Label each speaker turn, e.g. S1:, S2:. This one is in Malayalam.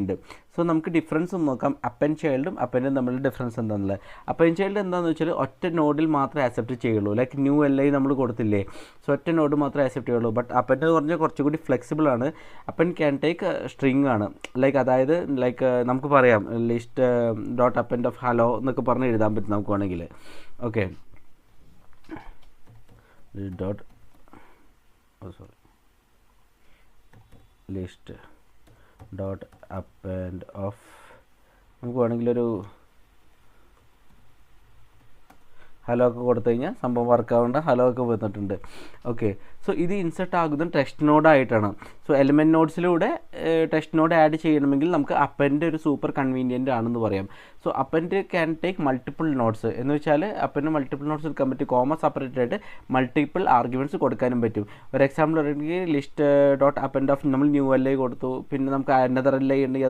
S1: ഉണ്ട്. സോ നമുക്ക് ഡിഫറൻസ് നോക്കാം, അപ്പൻ ചൈൽഡും അപ്പനും തമ്മിലുള്ള ഡിഫറൻസ് എന്താണെന്നുള്ളത്. അപ്പൻ ചൈൽഡ് എന്താണെന്ന് വെച്ചാൽ ഒറ്റ നോഡിൽ മാത്രമേ ആക്സെപ്റ്റ് ചെയ്യുള്ളൂ, ലൈക്ക് ന്യൂ LI നമ്മൾ കൊടുത്തില്ലേ, സോ ഒറ്റ നോഡ് മാത്രമേ ആക്സെപ്റ്റ് ചെയ്യുള്ളൂ. ബട്ട് അപ്പൻ്റെ എന്ന് പറഞ്ഞാൽ കുറച്ചുകൂടി ഫ്ലെക്സിബിൾ ആണ്. അപ്പൻ ക്യാൻ ടേക്ക് സ്ട്രിങ് ആണ്, ലൈക്ക് അതായത് ലൈക്ക് നമുക്ക് പറയാം list dot append of hello എന്നൊക്കെ പറഞ്ഞ് എഴുതാൻ പറ്റും നമുക്ക് വേണമെങ്കിൽ. Okay, dot sorry list dot append of നമുക്ക് വേണമെങ്കിലൊരു ഹലോ ഒക്കെ കൊടുത്തു കഴിഞ്ഞാൽ സംഭവം വർക്കാവേണ്ട ഹലോ ഒക്കെ വന്നിട്ടുണ്ട്. ഓക്കെ, സോ ഇത് ഇൻസെർട്ട് ആകുന്നത് ടെക്സ്റ്റ് നോഡായിട്ടാണ്. സോ എലിമെൻറ്റ് നോഡ്സിലൂടെ ടെക്സ്റ്റ് നോഡ് ആഡ് ചെയ്യണമെങ്കിൽ നമുക്ക് അപ്പൻ്റെ ഒരു സൂപ്പർ കൺവീനിയൻ്റ് ആണെന്ന് പറയാം. സോ അപ്പൻ്റെ ക്യാൻ ടേക്ക് മൾട്ടിപ്പിൾ നോട്ട്സ് എന്ന് വെച്ചാൽ അപ്പൻ്റെ മൾട്ടിപ്പിൾ നോട്ട്സ് എടുക്കാൻ പറ്റും, കോമ സെപ്പറേറ്റ് ആയിട്ട് മൾട്ടിപ്പിൾ ആർഗ്യുമെൻറ്റ്സ് കൊടുക്കാനും പറ്റും. ഒരു എക്സാമ്പിൾ പറയുകയാണെങ്കിൽ ലിസ്റ്റ് ഡോട്ട് അപ്പൻഡ് ഓഫ് നമ്മൾ ന്യൂ LI കൊടുത്തു, പിന്നെ നമുക്ക് അനദർ LI ഉണ്ടെങ്കിൽ